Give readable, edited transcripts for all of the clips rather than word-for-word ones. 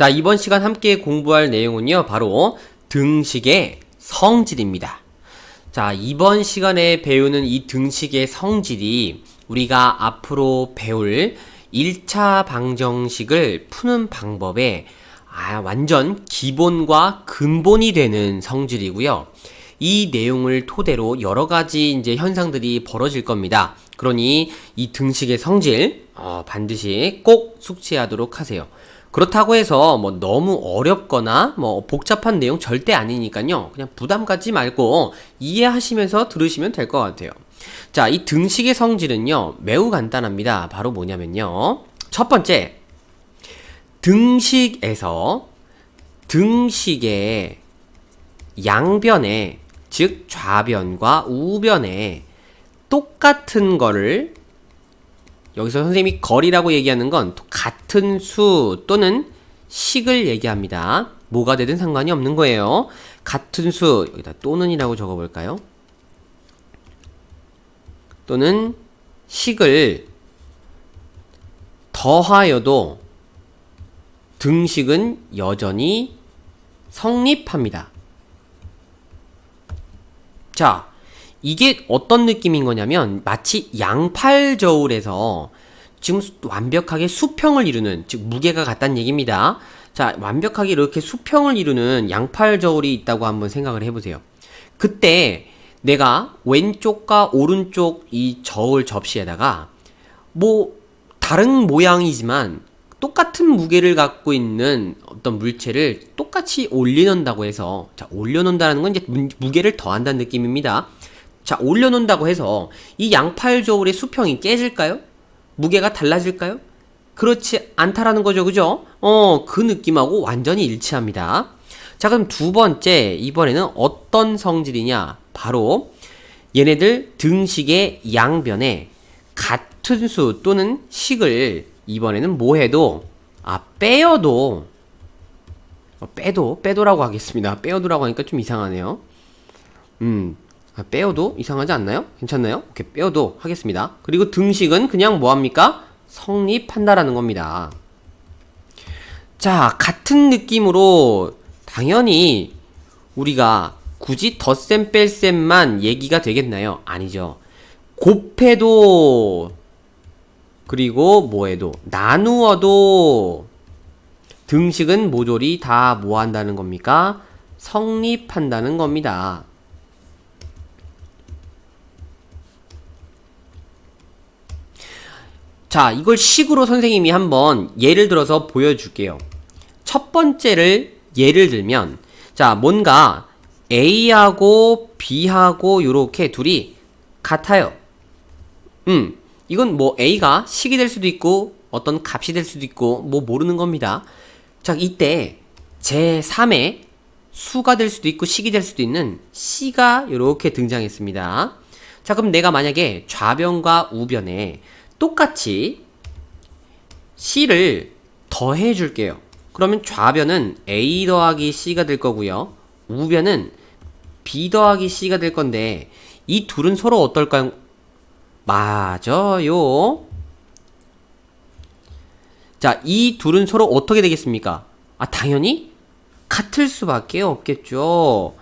자, 이번 시간 함께 공부할 내용은요, 바로 등식의 성질입니다. 자, 이번 시간에 배우는 이 등식의 성질이 우리가 앞으로 배울 1차 방정식을 푸는 방법에 완전 기본과 근본이 되는 성질이고요. 이 내용을 토대로 여러 가지 이제 현상들이 벌어질 겁니다. 그러니 이 등식의 성질 반드시 꼭 숙지하도록 하세요. 그렇다고 해서 뭐 너무 어렵거나 뭐 복잡한 내용 절대 아니니까요. 그냥 부담 갖지 말고 이해하시면서 들으시면 될 것 같아요. 자, 이 등식의 성질은요, 매우 간단합니다. 바로 뭐냐면요. 첫 번째, 등식에서 등식의 양변에, 즉 좌변과 우변에 똑같은 거를, 여기서 선생님이 거리라고 얘기하는 건 같은 수 또는 식을 얘기합니다. 뭐가 되든 상관이 없는 거예요. 같은 수, 여기다 또는이라고 적어볼까요? 또는 식을 더하여도 등식은 여전히 성립합니다. 자, 이게 어떤 느낌인 거냐면 마치 양팔저울에서 지금 완벽하게 수평을 이루는, 즉 무게가 같다는 얘기입니다. 자, 완벽하게 이렇게 수평을 이루는 양팔저울이 있다고 한번 생각을 해보세요. 그때 내가 왼쪽과 오른쪽 이 저울 접시에다가 뭐 다른 모양이지만 똑같은 무게를 갖고 있는 어떤 물체를 똑같이 올려놓는다고 해서, 자, 올려놓는다는 건 이제 무게를 더한다는 느낌입니다. 자, 올려놓는다고 해서 이 양팔저울의 수평이 깨질까요? 무게가 달라질까요? 그렇지 않다라는 거죠, 그죠? 그 느낌하고 완전히 일치합니다. 자, 그럼 두 번째, 이번에는 어떤 성질이냐? 바로 얘네들 등식의 양변에 같은 수 또는 식을 이번에는 뭐 해도, 빼도라고 하겠습니다. 빼어도라고 하니까 좀 이상하네요. 빼어도 이상하지 않나요? 괜찮나요? 오케이, 빼어도 하겠습니다. 그리고 등식은 그냥 뭐합니까? 성립한다라는 겁니다. 자, 같은 느낌으로 당연히 우리가 굳이 덧셈 뺄셈만 얘기가 되겠나요? 아니죠. 곱해도, 그리고 뭐해도, 나누어도 등식은 모조리 다 뭐 한다는 겁니까? 성립한다는 겁니다. 자, 이걸 식으로 선생님이 한번 예를 들어서 보여줄게요. 첫 번째를 예를 들면, 자, 뭔가 A하고 B하고 요렇게 둘이 같아요. 이건 뭐 A가 식이 될 수도 있고 어떤 값이 될 수도 있고 뭐 모르는 겁니다. 자, 이때 제3의 수가 될 수도 있고 식이 될 수도 있는 C가 요렇게 등장했습니다. 자, 그럼 내가 만약에 좌변과 우변에 똑같이 C를 더해 줄게요. 그러면 좌변은 A 더하기 C가 될 거고요. 우변은 B 더하기 C가 될 건데 이 둘은 서로 어떨까요? 맞아요. 자, 이 둘은 서로 어떻게 되겠습니까? 당연히 같을 수밖에 없겠죠.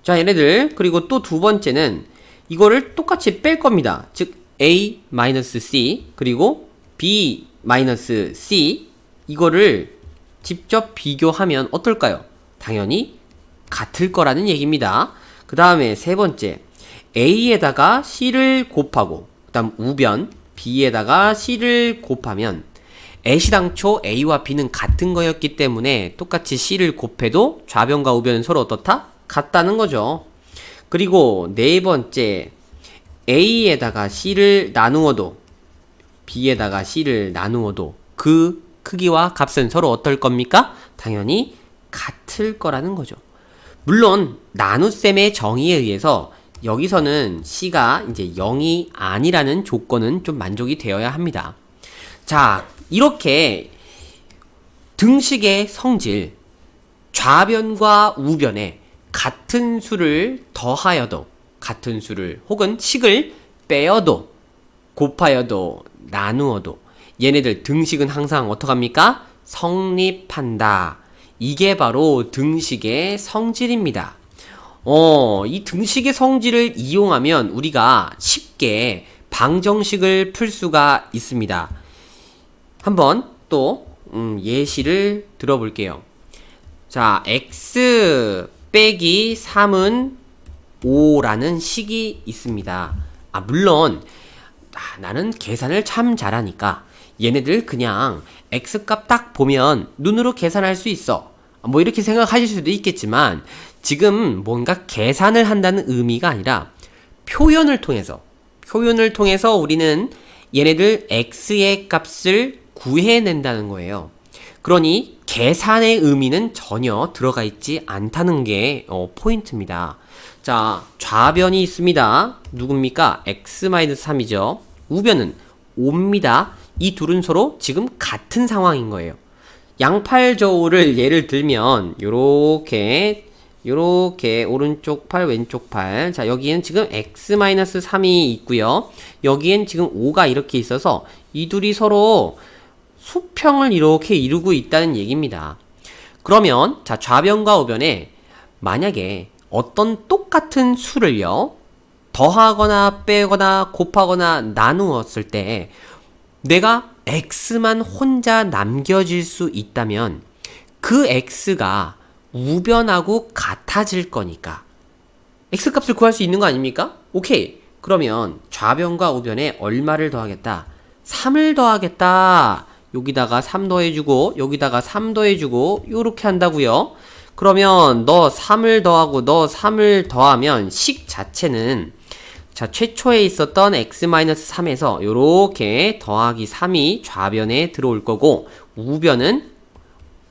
자, 얘네들, 그리고 또 두 번째는 이거를 똑같이 뺄 겁니다. 즉 A-C 그리고 B-C, 이거를 직접 비교하면 어떨까요? 당연히 같을 거라는 얘기입니다. 그 다음에 세 번째, A에다가 C를 곱하고 그 다음 우변 B에다가 C를 곱하면 애시당초 A와 B는 같은 거였기 때문에 똑같이 C를 곱해도 좌변과 우변은 서로 어떻다? 같다는 거죠. 그리고 네 번째, A에다가 C를 나누어도 B에다가 C를 나누어도 그 크기와 값은 서로 어떨 겁니까? 당연히 같을 거라는 거죠. 물론 나눗셈의 정의에 의해서 여기서는 C가 이제 0이 아니라는 조건은 좀 만족이 되어야 합니다. 자, 이렇게 등식의 성질, 좌변과 우변에 같은 수를 더하여도, 같은 수를 혹은 식을 빼어도, 곱하여도, 나누어도 얘네들 등식은 항상 어떡합니까? 성립한다. 이게 바로 등식의 성질입니다. 이 등식의 성질을 이용하면 우리가 쉽게 방정식을 풀 수가 있습니다. 한번 또 예시를 들어볼게요. 자, x 빼기 3은 5라는 식이 있습니다. 물론 나는 계산을 참 잘하니까 얘네들 그냥 x값 딱 보면 눈으로 계산할 수 있어. 뭐 이렇게 생각하실 수도 있겠지만 지금 뭔가 계산을 한다는 의미가 아니라 표현을 통해서 우리는 얘네들 x의 값을 구해낸다는 거예요. 그러니 계산의 의미는 전혀 들어가 있지 않다는 게 포인트입니다. 자, 좌변이 있습니다. 누굽니까? x-3이죠. 우변은 5입니다. 이 둘은 서로 지금 같은 상황인 거예요. 양팔저우를 예를 들면 요렇게 오른쪽 팔 왼쪽 팔, 자 여기에는 지금 x-3이 있고요. 여기엔 지금 5가 이렇게 있어서 이 둘이 서로 수평을 이렇게 이루고 있다는 얘기입니다. 그러면 자, 좌변과 우변에 만약에 어떤 똑같은 수를요 더하거나 빼거나 곱하거나 나누었을 때 내가 x만 혼자 남겨질 수 있다면 그 x가 우변하고 같아질 거니까 x값을 구할 수 있는 거 아닙니까? 오케이. 그러면 좌변과 우변에 얼마를 더하겠다? 3을 더하겠다. 여기다가 3 더해주고 여기다가 3 더해주고 요렇게 한다고요. 그러면 너 3을 더하고 너 3을 더하면 식 자체는 자, 최초에 있었던 x-3에서 요렇게 더하기 3이 좌변에 들어올 거고 우변은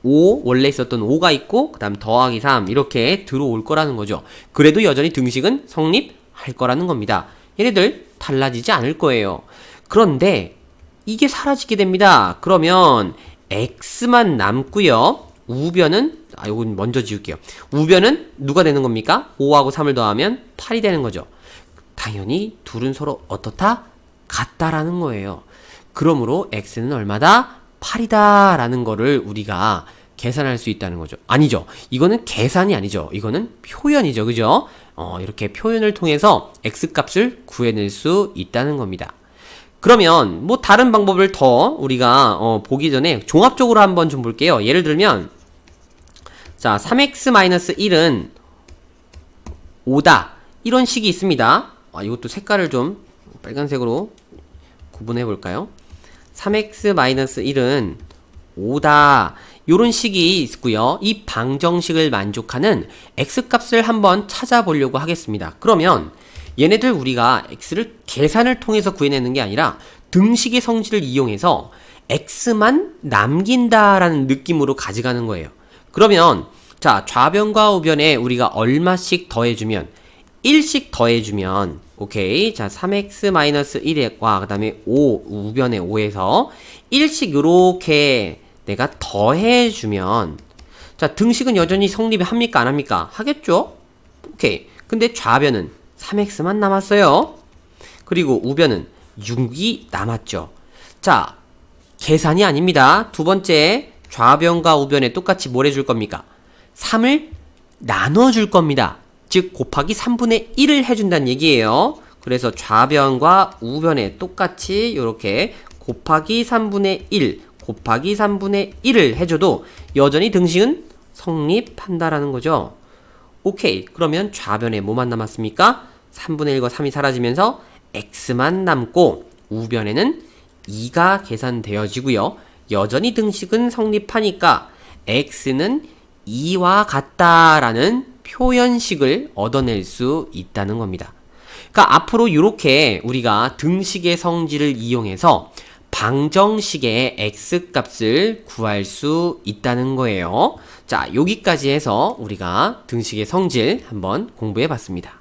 5, 원래 있었던 5가 있고 그 다음 더하기 3 이렇게 들어올 거라는 거죠. 그래도 여전히 등식은 성립할 거라는 겁니다. 얘네들 달라지지 않을 거예요. 그런데 이게 사라지게 됩니다. 그러면 x만 남고요. 우변은 요건 먼저 지울게요. 우변은 누가 되는 겁니까? 5하고 3을 더하면 8이 되는 거죠. 당연히 둘은 서로 어떻다? 같다라는 거예요. 그러므로 x는 얼마다? 8이다 라는 거를 우리가 계산할 수 있다는 거죠. 아니죠. 이거는 계산이 아니죠. 이거는 표현이죠. 그죠? 이렇게 표현을 통해서 x값을 구해낼 수 있다는 겁니다. 그러면 뭐 다른 방법을 더 우리가 보기 전에 종합적으로 한번 좀 볼게요. 예를 들면 자, 3x-1은 5다. 이런 식이 있습니다. 이것도 색깔을 좀 빨간색으로 구분해 볼까요? 3x-1은 5다. 요런 식이 있고요. 이 방정식을 만족하는 x값을 한번 찾아보려고 하겠습니다. 그러면 얘네들 우리가 x를 계산을 통해서 구해내는 게 아니라 등식의 성질을 이용해서 x만 남긴다라는 느낌으로 가져가는 거예요. 그러면 자, 좌변과 우변에 우리가 얼마씩 더해주면 1씩 더해주면 오케이. 자, 3x-1과 그 다음에 5 우변에 5에서 1씩 요렇게 내가 더해주면 자, 등식은 여전히 성립합니까? 안 합니까? 하겠죠? 오케이. 근데 좌변은 3x만 남았어요. 그리고 우변은 6이 남았죠. 자, 계산이 아닙니다. 두 번째, 좌변과 우변에 똑같이 뭘 해줄 겁니까? 3을 나눠줄 겁니다. 즉 곱하기 3분의 1을 해준다는 얘기예요. 그래서 좌변과 우변에 똑같이 이렇게 곱하기 3분의 1 곱하기 3분의 1을 해줘도 여전히 등식은 성립한다라는 거죠. 오케이. 그러면 좌변에 뭐만 남았습니까? 3분의 1과 3이 사라지면서 x만 남고 우변에는 2가 계산되어지고요. 여전히 등식은 성립하니까 x는 2와 같다라는 표현식을 얻어낼 수 있다는 겁니다. 그러니까 앞으로 이렇게 우리가 등식의 성질을 이용해서 방정식의 x값을 구할 수 있다는 거예요. 자, 여기까지 해서 우리가 등식의 성질 한번 공부해 봤습니다.